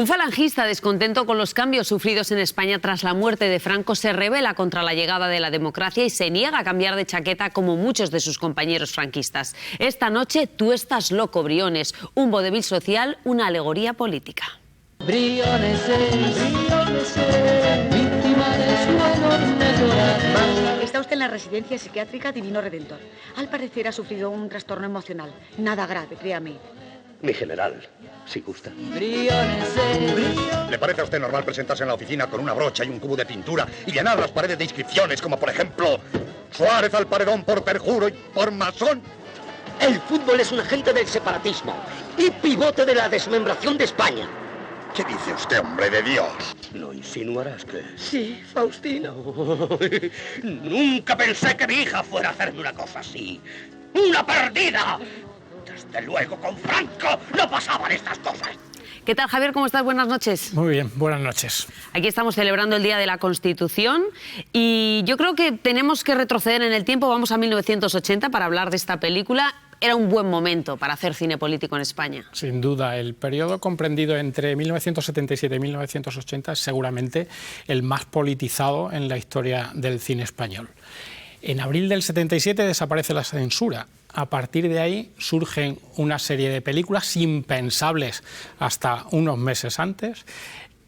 Un falangista descontento con los cambios sufridos en España tras la muerte de Franco se rebela contra la llegada de la democracia y se niega a cambiar de chaqueta como muchos de sus compañeros franquistas. Esta noche, Tú estás loco, Briones, un vodevil social, una alegoría política. Briones es víctima de su enorme corazón. Está usted en la residencia psiquiátrica Divino Redentor. Al parecer ha sufrido un trastorno emocional. Nada grave, créame. Mi general, si gusta. ¿Le parece a usted normal presentarse en la oficina con una brocha y un cubo de pintura y llenar las paredes de inscripciones como, por ejemplo, Suárez al paredón por perjuro y por masón? El fútbol es un agente del separatismo y pivote de la desmembración de España. ¿Qué dice usted, hombre de Dios? ¿No insinuarás que...? Sí, Faustino. Nunca pensé que mi hija fuera a hacerme una cosa así. ¡Una perdida! Desde luego, con Franco no pasaban estas cosas. ¿Qué tal, Javier? ¿Cómo estás? Buenas noches. Muy bien, buenas noches. Aquí estamos celebrando el Día de la Constitución y yo creo que tenemos que retroceder en el tiempo. Vamos a 1980 para hablar de esta película. Era un buen momento para hacer cine político en España. Sin duda, el periodo comprendido entre 1977 y 1980 es seguramente el más politizado en la historia del cine español. En abril del 77 desaparece la censura. A partir de ahí surgen una serie de películas impensables hasta unos meses antes,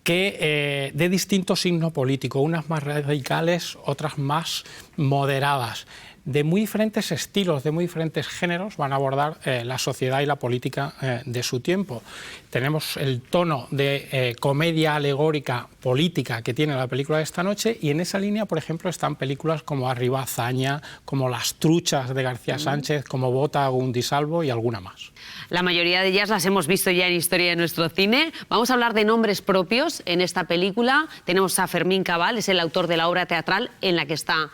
que de distinto signo político, unas más radicales, otras más moderadas, de muy diferentes estilos, de muy diferentes géneros, van a abordar la sociedad y la política de su tiempo. Tenemos el tono de comedia alegórica política que tiene la película de esta noche, y en esa línea, por ejemplo, están películas como Arriba Hazaña, como Las truchas de García Sánchez, como Bota Gundisalvo y alguna más. La mayoría de ellas las hemos visto ya en Historia de nuestro cine. Vamos a hablar de nombres propios en esta película. Tenemos a Fermín Cabal, es el autor de la obra teatral en la que está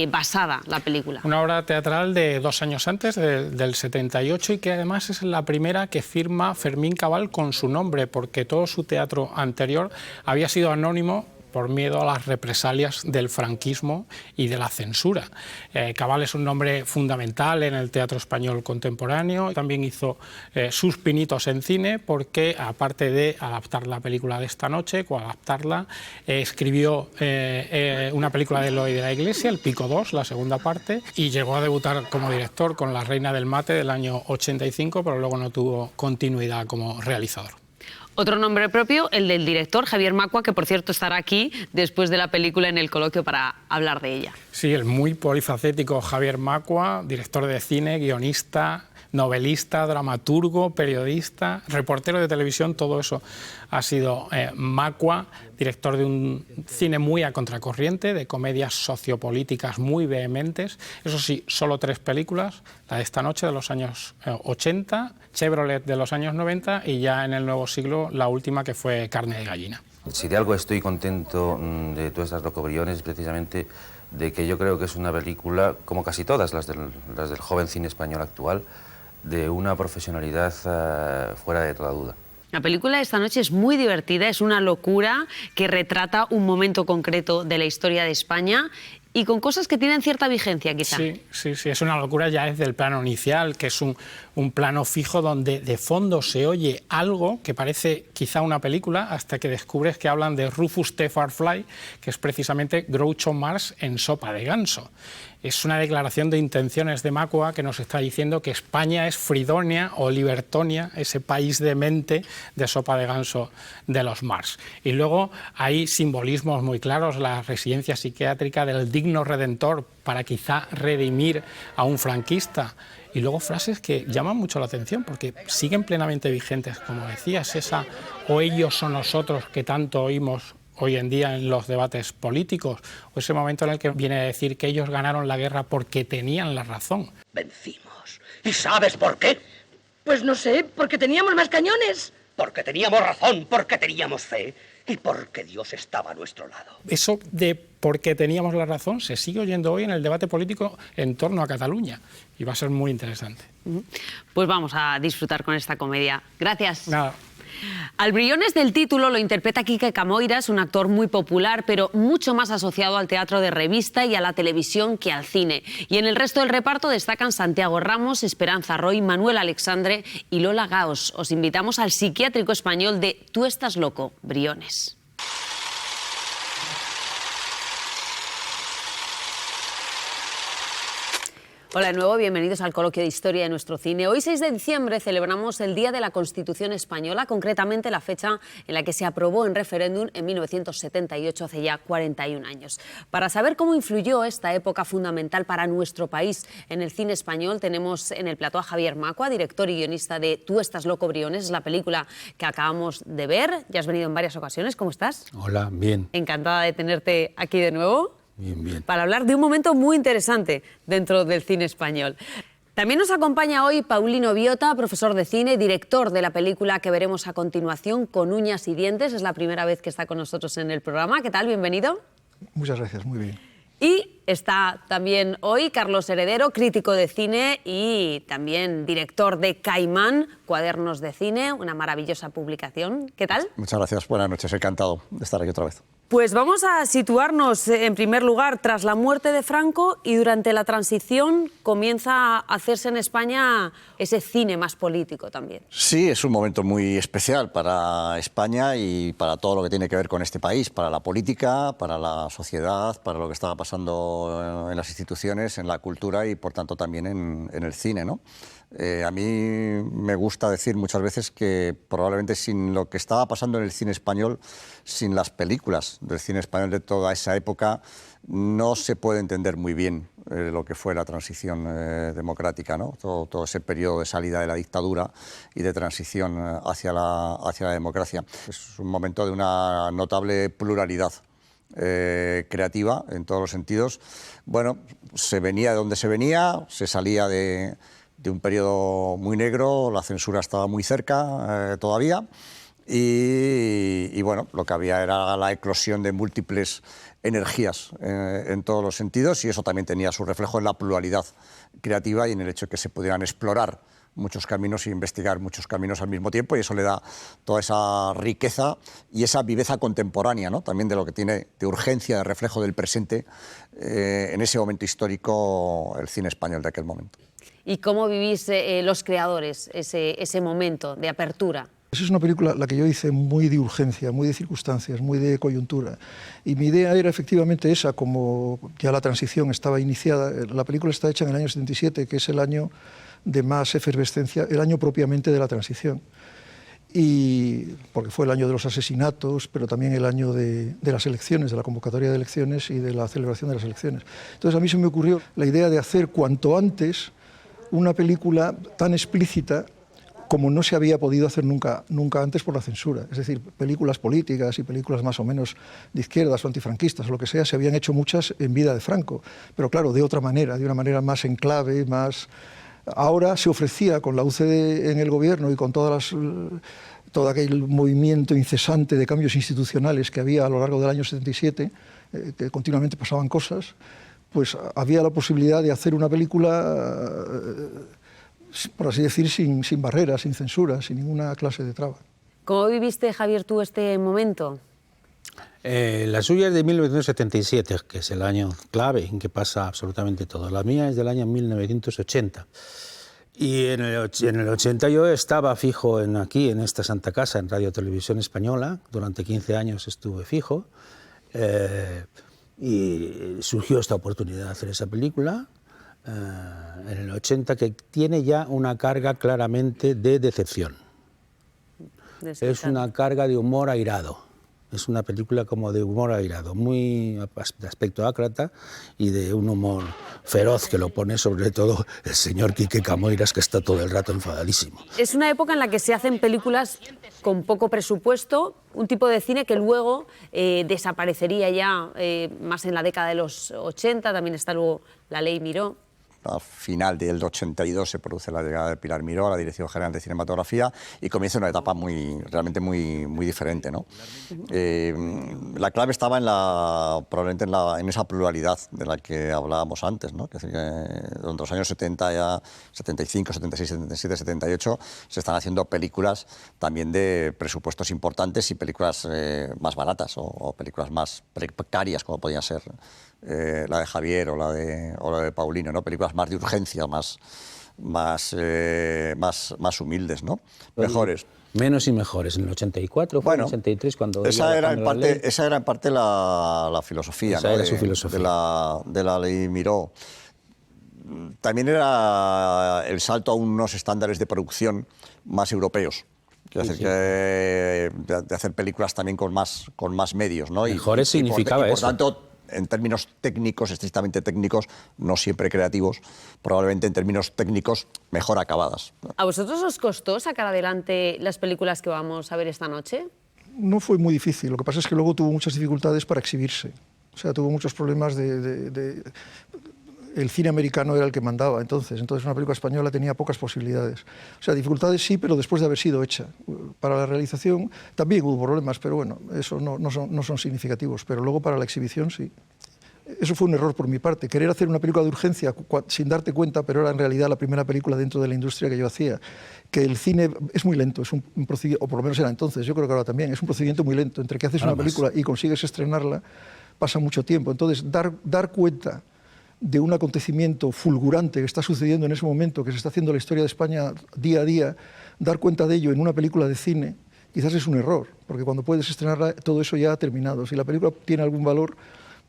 basada la película. Una obra teatral de 2 años antes, del 78, y que además es la primera que firma Fermín Cabal con su nombre, porque todo su teatro anterior había sido anónimo por miedo a las represalias del franquismo y de la censura. Cabal es un nombre fundamental en el teatro español contemporáneo. También hizo sus pinitos en cine porque, aparte de adaptar la película de esta noche, coadaptarla, escribió una película de Eloy de la Iglesia, El Pico 2, la segunda parte, y llegó a debutar como director con La Reina del Mate del año 85, pero luego no tuvo continuidad como realizador. Otro nombre propio, el del director, Javier Macua, que por cierto estará aquí después de la película en el coloquio para hablar de ella. Sí, el muy polifacético Javier Macua, director de cine, guionista, novelista, dramaturgo, periodista, reportero de televisión, todo eso ha sido Macua, director de un cine muy a contracorriente, de comedias sociopolíticas muy vehementes. Eso sí, solo 3 películas, la de esta noche de los años 80, Chevrolet de los años 90 y ya en el nuevo siglo la última, que fue Carne de gallina. Si de algo estoy contento de Tú estás loco, Briones, es precisamente de que yo creo que es una película, como casi todas las del joven cine español actual, de una profesionalidad fuera de toda duda. La película de esta noche es muy divertida, es una locura que retrata un momento concreto de la historia de España y con cosas que tienen cierta vigencia, quizá. Sí, es una locura ya desde el plano inicial, que es un plano fijo donde de fondo se oye algo que parece quizá una película, hasta que descubres que hablan de Rufus T. Farfly, que es precisamente Groucho Marx en Sopa de ganso. Es una declaración de intenciones de Macua que nos está diciendo que España es Fridonia o Libertonia, ese país de mente de Sopa de ganso de los Marx. Y luego hay simbolismos muy claros, la residencia psiquiátrica del digno redentor para quizá redimir a un franquista. Y luego frases que llaman mucho la atención porque siguen plenamente vigentes, como decías, esa o ellos o nosotros que tanto oímos hoy en día en los debates políticos, o ese momento en el que viene a decir que ellos ganaron la guerra porque tenían la razón. Vencimos. ¿Y sabes por qué? Pues no sé, porque teníamos más cañones. Porque teníamos razón, porque teníamos fe y porque Dios estaba a nuestro lado. Eso de porque teníamos la razón se sigue oyendo hoy en el debate político en torno a Cataluña y va a ser muy interesante. Pues vamos a disfrutar con esta comedia. Gracias. Nada. Al Briones del título lo interpreta Quique Camoiras, un actor muy popular, pero mucho más asociado al teatro de revista y a la televisión que al cine. Y en el resto del reparto destacan Santiago Ramos, Esperanza Roy, Manuel Alexandre y Lola Gaos. Os invitamos al psiquiátrico español de Tú estás loco, Briones. Hola de nuevo, bienvenidos al Coloquio de Historia de nuestro cine. Hoy, 6 de diciembre, celebramos el Día de la Constitución Española, concretamente la fecha en la que se aprobó en referéndum en 1978, hace ya 41 años. Para saber cómo influyó esta época fundamental para nuestro país en el cine español, tenemos en el plató a Javier Macua, director y guionista de Tú estás loco, Briones, es la película que acabamos de ver. Ya has venido en varias ocasiones, ¿cómo estás? Hola, bien. Encantada de tenerte aquí de nuevo. Bien, bien. Para hablar de un momento muy interesante dentro del cine español. También nos acompaña hoy Paulino Biota, profesor de cine, director de la película que veremos a continuación, Con uñas y dientes. Es la primera vez que está con nosotros en el programa. ¿Qué tal? Bienvenido. Muchas gracias, muy bien. Y está también hoy Carlos Heredero, crítico de cine y también director de Caimán, Cuadernos de Cine, una maravillosa publicación. ¿Qué tal? Muchas gracias, buenas noches, encantado de estar aquí otra vez. Pues vamos a situarnos en primer lugar tras la muerte de Franco y durante la transición comienza a hacerse en España ese cine más político también. Sí, es un momento muy especial para España y para todo lo que tiene que ver con este país, para la política, para la sociedad, para lo que estaba pasando en las instituciones, en la cultura y por tanto también en el cine, ¿no? A mí me gusta decir muchas veces que probablemente sin lo que estaba pasando en el cine español, sin las películas del cine español de toda esa época, no se puede entender muy bien lo que fue la transición democrática, ¿no? Todo ese periodo de salida de la dictadura y de transición hacia la democracia. Es un momento de una notable pluralidad creativa en todos los sentidos. Bueno, se venía de donde se venía, se salía de un periodo muy negro, la censura estaba muy cerca todavía y bueno, lo que había era la eclosión de múltiples energías en todos los sentidos y eso también tenía su reflejo en la pluralidad creativa y en el hecho de que se pudieran explorar muchos caminos e investigar muchos caminos al mismo tiempo y eso le da toda esa riqueza y esa viveza contemporánea, ¿no? También de lo que tiene de urgencia, de reflejo del presente en ese momento histórico el cine español de aquel momento. ¿Y cómo vivís los creadores ese momento de apertura? Esa es una película, la que yo hice, muy de urgencia, muy de circunstancias, muy de coyuntura. Y mi idea era efectivamente esa, como ya la transición estaba iniciada. La película está hecha en el año 77, que es el año de más efervescencia, el año propiamente de la transición. Y porque fue el año de los asesinatos, pero también el año de las elecciones, de la convocatoria de elecciones y de la celebración de las elecciones. Entonces a mí se me ocurrió la idea de hacer cuanto antes una película tan explícita como no se había podido hacer nunca antes por la censura. Es decir, películas políticas y películas más o menos de izquierdas o antifranquistas o lo que sea, se habían hecho muchas en vida de Franco, pero claro, de otra manera, de una manera más en clave, más... Ahora se ofrecía con la UCD en el gobierno y con todo aquel movimiento incesante de cambios institucionales que había a lo largo del año 77, que continuamente pasaban cosas, pues había la posibilidad de hacer una película, por así decir, sin barreras, sin censura, sin ninguna clase de traba. ¿Cómo viviste, Javier, tú este momento? La suya es de 1977, que es el año clave en que pasa absolutamente todo. La mía es del año 1980. Y en el 80 yo estaba fijo aquí, en esta Santa Casa, en Radio Televisión Española. Durante 15 años estuve fijo. Y surgió esta oportunidad de hacer esa película en el 80, que tiene ya una carga claramente de decepción. Es una carga de humor airado. Es una película como de humor airado, muy de aspecto ácrata y de un humor feroz que lo pone sobre todo el señor Quique Camoiras, que está todo el rato enfadadísimo. Es una época en la que se hacen películas con poco presupuesto, un tipo de cine que luego desaparecería ya más en la década de los 80, también está luego La Ley Miró. Al final del 82 se produce la llegada de Pilar Miró a la Dirección General de Cinematografía y comienza una etapa realmente muy diferente, ¿no? La clave estaba probablemente en esa pluralidad de la que hablábamos antes, ¿no? Que durante los años 70, ya 75, 76, 77, 78, se están haciendo películas también de presupuestos importantes y películas más baratas o películas más precarias, como podían ser la de Javier o la de Paulino, ¿no? Películas más de urgencia, más humildes, ¿no? Mejores. Menos y mejores. En el 84, bueno, en el 83, cuando... Esa era en parte la filosofía, esa, ¿no? era su filosofía. De la ley Miró. También era el salto a unos estándares de producción más europeos. De hacer películas también con más medios, ¿no? Mejores significaba por eso. Tanto, en términos técnicos, estrictamente técnicos, no siempre creativos, probablemente en términos técnicos mejor acabadas. ¿A vosotros os costó sacar adelante las películas que vamos a ver esta noche? No fue muy difícil, lo que pasa es que luego tuvo muchas dificultades para exhibirse. O sea, tuvo muchos problemas el cine americano era el que mandaba entonces una película española tenía pocas posibilidades. O sea, dificultades sí, pero después de haber sido hecha. Para la realización también hubo problemas, pero bueno, eso no son significativos, pero luego para la exhibición sí. Eso fue un error por mi parte, querer hacer una película de urgencia sin darte cuenta, pero era en realidad la primera película dentro de la industria que yo hacía, que el cine es muy lento, es un procedimiento, o por lo menos era entonces, yo creo que ahora también, es un procedimiento muy lento, entre que haces una película y consigues estrenarla, pasa mucho tiempo. Entonces, dar cuenta de un acontecimiento fulgurante que está sucediendo en ese momento, que se está haciendo la historia de España día a día, dar cuenta de ello en una película de cine, quizás es un error, porque cuando puedes estrenarla todo eso ya ha terminado. Si la película tiene algún valor,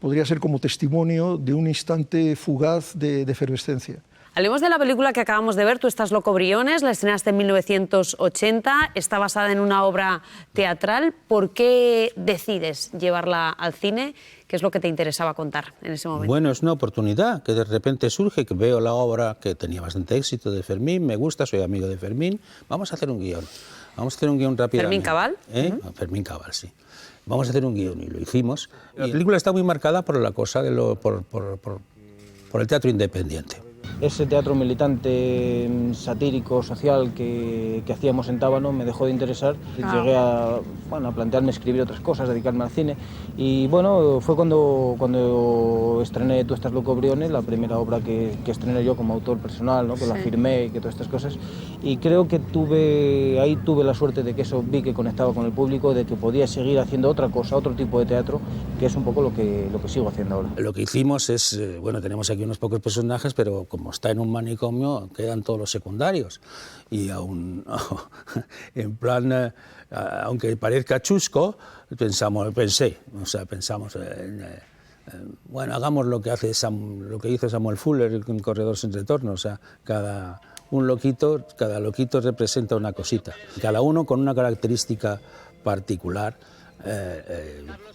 podría ser como testimonio de un instante fugaz de efervescencia. Hablemos de la película que acabamos de ver, Tú estás loco, Briones, la estrenaste en 1980, está basada en una obra teatral. ¿Por qué decides llevarla al cine? ¿Qué es lo que te interesaba contar en ese momento? Bueno, es una oportunidad que de repente surge, que veo la obra que tenía bastante éxito de Fermín, me gusta, soy amigo de Fermín, vamos a hacer un guión. Vamos a hacer un guión rápidamente. ¿Fermín Cabal? Fermín Cabal, sí. Vamos a hacer un guión y lo hicimos. La película está muy marcada por la cosa por el teatro independiente. Ese teatro militante, satírico, social que hacíamos en Tábano me dejó de interesar. Llegué a plantearme escribir otras cosas, dedicarme al cine. Y bueno, fue cuando estrené Tú estás loco, Briones, la primera obra que estrené yo como autor personal, ¿no? Que la firmé y que todas estas cosas. Y creo que ahí tuve la suerte de que eso vi que conectaba con el público, de que podía seguir haciendo otra cosa, otro tipo de teatro, que es un poco lo que sigo haciendo ahora. Lo que hicimos es, tenemos aquí unos pocos personajes, pero como está en un manicomio, quedan todos los secundarios. Y en plan, aunque parezca chusco, pensamos hagamos lo que hizo Samuel Fuller en Corredor sin retorno, o sea, cada loquito representa una cosita, cada uno con una característica particular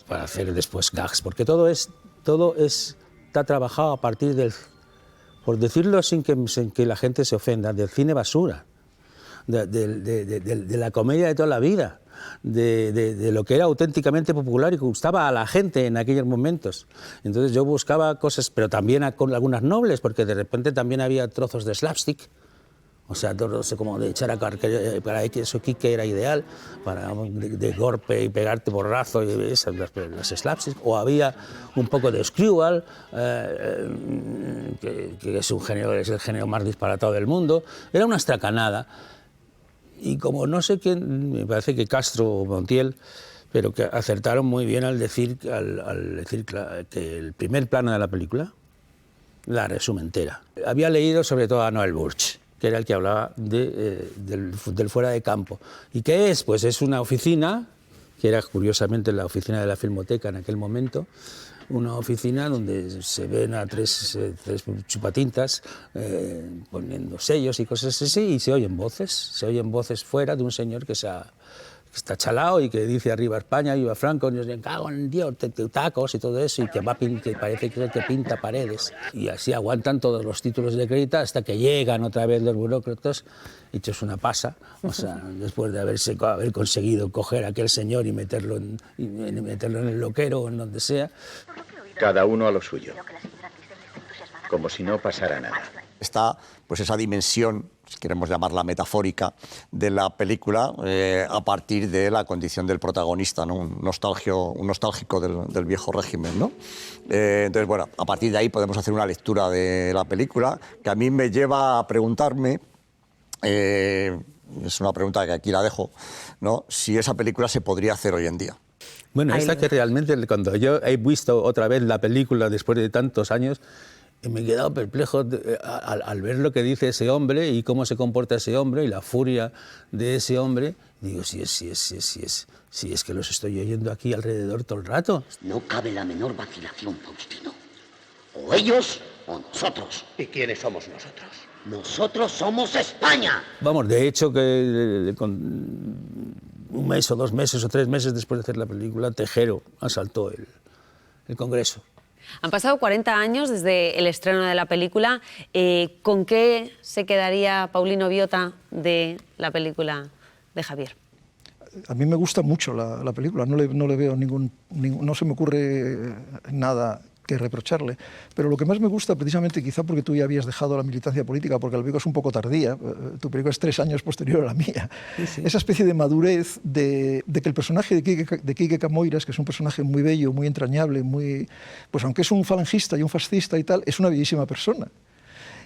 para hacer después gags, porque todo está trabajado a partir por decirlo sin que la gente se ofenda, del cine basura, de la comedia de toda la vida, de lo que era auténticamente popular y que gustaba a la gente en aquellos momentos. Entonces yo buscaba cosas, pero también con algunas nobles, porque de repente también había trozos de slapstick, o sea, trozos como de echar para eso Quique era ideal, de golpe y pegarte porrazo, y esas, las slapstick, o había un poco de screwball, que es el género más disparatado del mundo. Era una estracanada. Y como no sé quién, me parece que Castro o Montiel, pero que acertaron muy bien al decir que el primer plano de la película la resume entera. Había leído sobre todo a Noel Burch, que era el que hablaba del fuera de campo. ¿Y qué es? Pues es una oficina, que era curiosamente la oficina de la Filmoteca en aquel momento, una oficina donde se ven a tres chupatintas poniendo sellos y cosas así, y se oyen voces fuera de un señor que está chalao y que dice arriba España, viva Franco, y cago en Dios, tacos y todo eso, y que parece que pinta paredes. Y así aguantan todos los títulos de crédito hasta que llegan otra vez los burócratas, hechos una pasa, o sea, después de haber conseguido coger a aquel señor y meterlo en el loquero o en donde sea. Cada uno a lo suyo, como si no pasara nada. está pues esa dimensión, si queremos llamarla metafórica, de la película a partir de la condición del protagonista, ¿no? Un nostálgico del viejo régimen, ¿no? Entonces, bueno, a partir de ahí podemos hacer una lectura de la película que a mí me lleva a preguntarme, es una pregunta que aquí la dejo, ¿no? Si esa película se podría hacer hoy en día. Bueno, esta que realmente cuando yo he visto otra vez la película después de tantos años, me he quedado perplejo al ver lo que dice ese hombre y cómo se comporta ese hombre y la furia de ese hombre. Digo, si es que los estoy oyendo aquí alrededor todo el rato. No cabe la menor vacilación, Faustino. O ellos o nosotros. ¿Y quiénes somos nosotros? Nosotros somos España. Vamos, de hecho que con un mes o 2 meses o 3 meses después de hacer la película, Tejero asaltó el Congreso. Han pasado 40 años desde el estreno de la película. ¿Con qué se quedaría Paulino Biota de la película de Javier? A mí me gusta mucho la película, no le veo no se me ocurre nada que reprocharle, pero lo que más me gusta, precisamente quizá porque tú ya habías dejado la militancia política, porque la película es un poco tardía, tu película es 3 años posterior a la mía, sí. Esa especie de madurez de que el personaje de Quique Camoiras, que es un personaje muy bello, muy entrañable, pues aunque es un falangista y un fascista y tal, es una bellísima persona.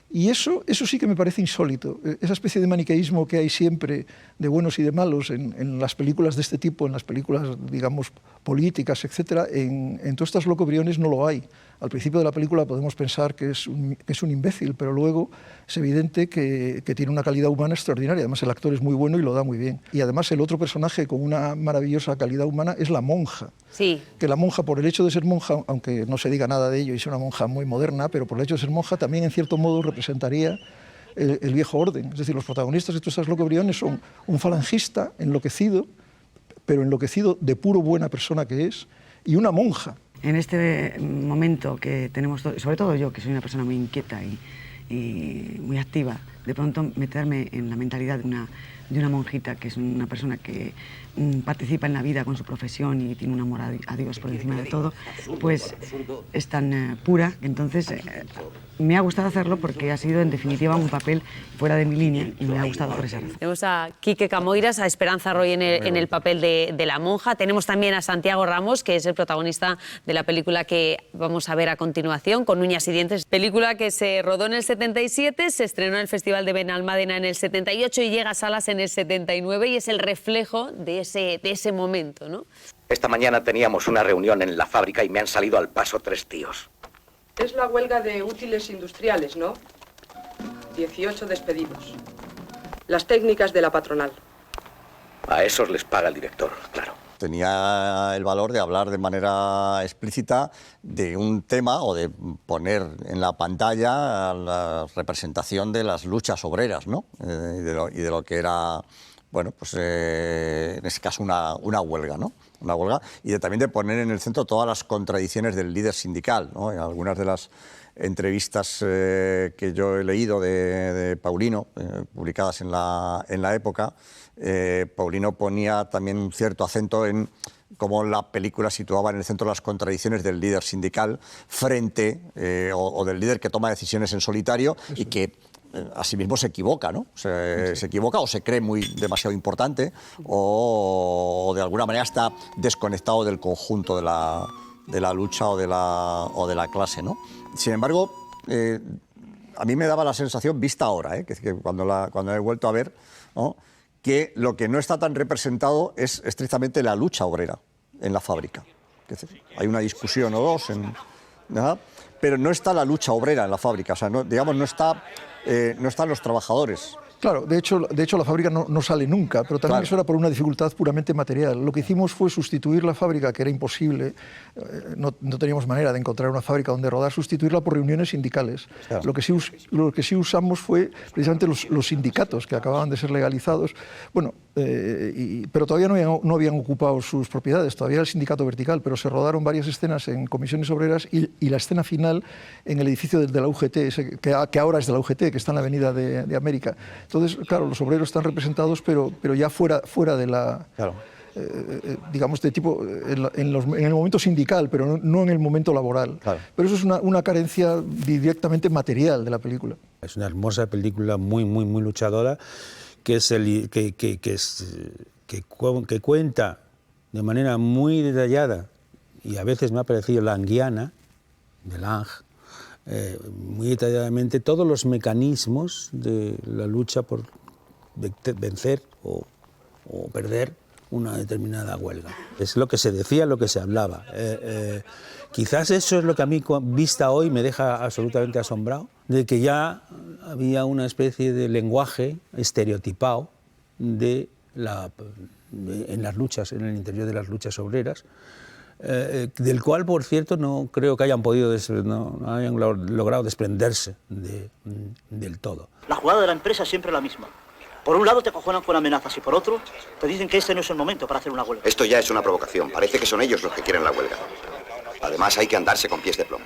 Y eso sí que me parece insólito, esa especie de maniqueísmo que hay siempre de buenos y de malos en las películas de este tipo, en las películas, digamos, políticas, etc., en todas estas locobriones no lo hay. Al principio de la película podemos pensar que es un imbécil, pero luego es evidente que tiene una calidad humana extraordinaria. Además, el actor es muy bueno y lo da muy bien. Y además, el otro personaje con una maravillosa calidad humana es la monja. Sí. Que la monja, por el hecho de ser monja, aunque no se diga nada de ello y sea una monja muy moderna, pero por el hecho de ser monja también, en cierto modo, representaría el viejo orden. Es decir, los protagonistas de todas estas locobriones son un falangista enloquecido, pero enloquecido de puro buena persona que es, y una monja. En este momento que tenemos, sobre todo yo, que soy una persona muy inquieta y muy activa, de pronto meterme en la mentalidad de una monjita, que es una persona que participa en la vida con su profesión y tiene un amor a Dios por encima de todo, pues es tan pura que entonces me ha gustado hacerlo porque ha sido en definitiva un papel fuera de mi línea y me ha gustado por esa razón. Tenemos a Quique Camoiras, a Esperanza Roy en el papel de la monja. Tenemos también a Santiago Ramos, que es el protagonista de la película que vamos a ver a continuación, Con uñas y dientes. Película que se rodó en el 77, se estrenó en el Festival de Benalmádena en el 78 y llega a salas en el 79 y es el reflejo de ese momento, ¿no? Esta mañana teníamos una reunión en la fábrica y me han salido al paso 3 tíos. Es la huelga de útiles industriales, ¿no? 18 despedidos. Las técnicas de la patronal. A esos les paga el director, claro. Tenía el valor de hablar de manera explícita de un tema o de poner en la pantalla la representación de las luchas obreras, ¿no? Y de lo que era, bueno, pues en ese caso una huelga, ¿no? Una huelga, y también de poner en el centro todas las contradicciones del líder sindical, ¿no? En algunas de las entrevistas que yo he leído de Paulino, publicadas en la época, Paulino ponía también un cierto acento en cómo la película situaba en el centro las contradicciones del líder sindical frente, o del líder que toma decisiones en solitario y que asimismo se equivoca, ¿no? Se equivoca o se cree demasiado importante o de alguna manera está desconectado del conjunto de la lucha o de la clase, ¿no? Sin embargo, a mí me daba la sensación, vista ahora, que cuando he vuelto a ver, ¿no?, que lo que no está tan representado es estrictamente la lucha obrera en la fábrica. Hay una discusión o dos, pero no está la lucha obrera en la fábrica, o sea, no están los trabajadores. Claro, de hecho la fábrica no sale nunca, pero también eso era por una dificultad puramente material. Lo que hicimos fue sustituir la fábrica, que era imposible, no teníamos manera de encontrar una fábrica donde rodar, sustituirla por reuniones sindicales. Claro. Lo que sí usamos fue precisamente los sindicatos, que acababan de ser legalizados, bueno, pero todavía no habían ocupado sus propiedades, todavía era el sindicato vertical, pero se rodaron varias escenas en comisiones obreras y la escena final en el edificio de la UGT, que ahora es de la UGT, que está en la Avenida de América. Entonces, claro, los obreros están representados, pero ya fuera de la... Claro. digamos, de tipo en el momento sindical, pero no en el momento laboral. Claro. Pero eso es una carencia directamente material de la película. Es una hermosa película, muy luchadora, que cuenta de manera muy detallada, y a veces me ha parecido languiana, de Lange, muy detalladamente todos los mecanismos de la lucha por vencer o perder una determinada huelga. Es lo que se decía, lo que se hablaba. Quizás eso es lo que a mí, vista hoy, me deja absolutamente asombrado, de que ya había una especie de lenguaje estereotipado en las luchas, en el interior de las luchas obreras, del cual, por cierto, no creo que hayan logrado desprenderse del todo. La jugada de la empresa es siempre la misma. Por un lado te acojonan con amenazas y por otro te dicen que este no es el momento para hacer una huelga. Esto ya es una provocación. Parece que son ellos los que quieren la huelga. Además hay que andarse con pies de plomo.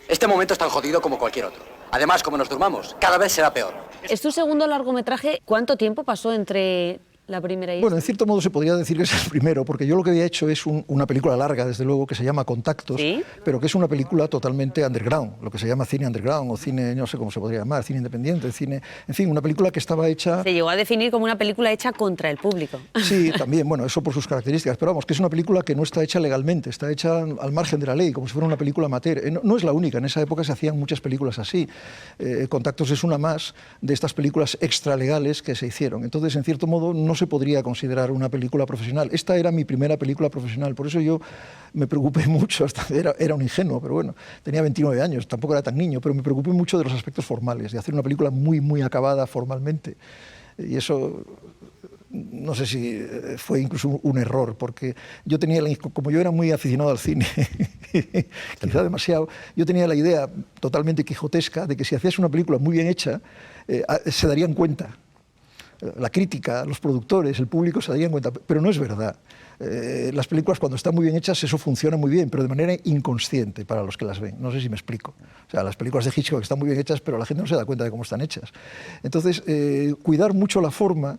Este momento es tan jodido como cualquier otro. Además, como nos durmamos, cada vez será peor. Es tu segundo largometraje. ¿Cuánto tiempo pasó entre la primera y esta? Bueno, en cierto modo se podría decir que es el primero, porque yo lo que había hecho es una película larga, desde luego, que se llama Contactos, ¿sí? Pero que es una película totalmente underground, lo que se llama cine underground o cine, no sé cómo se podría llamar, cine independiente, cine, en fin, una película que estaba hecha... Se llegó a definir como una película hecha contra el público. Sí, también, bueno, eso por sus características, pero vamos, que es una película que no está hecha legalmente, está hecha al margen de la ley, como si fuera una película amateur. No es la única, en esa época se hacían muchas películas así. Contactos es una más de estas películas extralegales que se hicieron. Entonces, en cierto modo, no se podría considerar una película profesional. Esta era mi primera película profesional, por eso yo me preocupé mucho, era un ingenuo, pero bueno, tenía 29 años, tampoco era tan niño, pero me preocupé mucho de los aspectos formales, de hacer una película muy acabada formalmente. Y eso, no sé si fue incluso un error, porque yo tenía, como yo era muy aficionado al cine, quizá demasiado, yo tenía la idea totalmente quijotesca de que si hacías una película muy bien hecha, se darían cuenta. La crítica, los productores, el público se darían cuenta, pero no es verdad. Las películas, cuando están muy bien hechas, eso funciona muy bien, pero de manera inconsciente para los que las ven. No sé si me explico. O sea, las películas de Hitchcock están muy bien hechas, pero la gente no se da cuenta de cómo están hechas. Entonces, cuidar mucho la forma,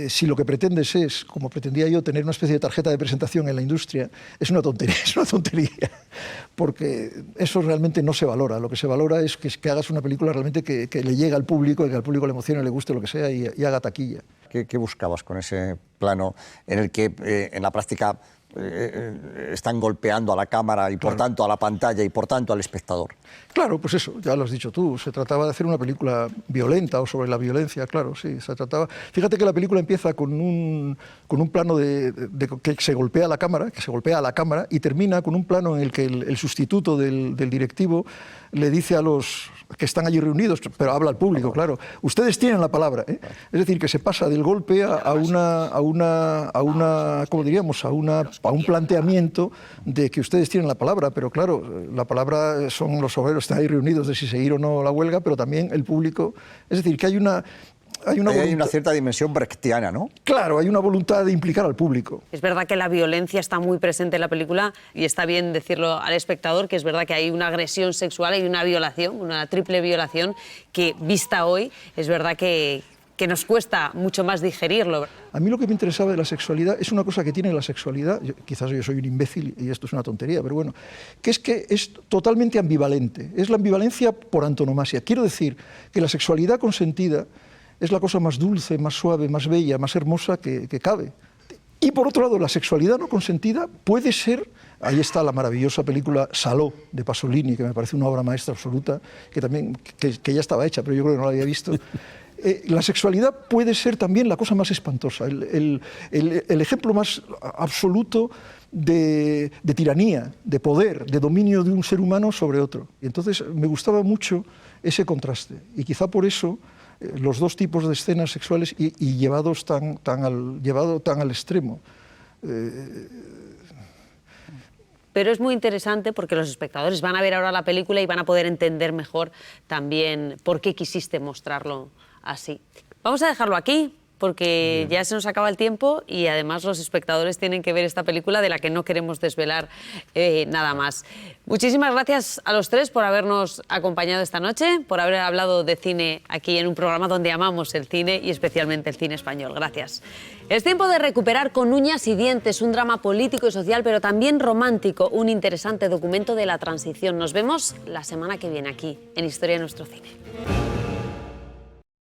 si lo que pretendes es, como pretendía yo, tener una especie de tarjeta de presentación en la industria, es una tontería, porque eso realmente no se valora. Lo que se valora es que hagas una película realmente que le llegue al público, que al público le emocione, le guste, lo que sea, y haga taquilla. ¿Qué buscabas con ese plano en el que en la práctica están golpeando a la cámara y por tanto a la pantalla y por tanto al espectador? Claro, pues eso, ya lo has dicho tú, se trataba de hacer una película violenta o sobre la violencia, claro, sí, se trataba... Fíjate que la película empieza con un plano de que se golpea la cámara, y termina con un plano en el que el sustituto del directivo le dice a los que están allí reunidos, pero habla al público, claro, ustedes tienen la palabra, ¿eh? Es decir, que se pasa del golpe a ¿cómo diríamos? A un planteamiento de que ustedes tienen la palabra, pero claro, la palabra son los obreros, están ahí reunidos de si seguir o no la huelga, pero también el público, es decir, que hay una cierta dimensión brechtiana, ¿no? Claro, hay una voluntad de implicar al público. Es verdad que la violencia está muy presente en la película y está bien decirlo al espectador, que es verdad que hay una agresión sexual y una violación, una triple violación, que vista hoy es verdad que nos cuesta mucho más digerirlo. A mí lo que me interesaba de la sexualidad es una cosa que tiene la sexualidad, quizás yo soy un imbécil y esto es una tontería, pero bueno, que es totalmente ambivalente, es la ambivalencia por antonomasia. Quiero decir que la sexualidad consentida es la cosa más dulce, más suave, más bella, más hermosa que cabe. Y por otro lado, la sexualidad no consentida puede ser, ahí está la maravillosa película Saló de Pasolini, que me parece una obra maestra absoluta, que ya estaba hecha, pero yo creo que no la había visto. La sexualidad puede ser también la cosa más espantosa, el ejemplo más absoluto de tiranía, de poder, de dominio de un ser humano sobre otro. Y entonces me gustaba mucho ese contraste, y quizá por eso los dos tipos de escenas sexuales y llevado tan al extremo. Pero es muy interesante porque los espectadores van a ver ahora la película y van a poder entender mejor también por qué quisiste mostrarlo así. Vamos a dejarlo aquí. porque ya se nos acaba el tiempo y además los espectadores tienen que ver esta película de la que no queremos desvelar nada más. Muchísimas gracias a los tres por habernos acompañado esta noche, por haber hablado de cine aquí en un programa donde amamos el cine y especialmente el cine español. Gracias. Es tiempo de recuperar Con uñas y dientes, un drama político y social, pero también romántico, un interesante documento de la transición. Nos vemos la semana que viene aquí, en Historia de nuestro cine.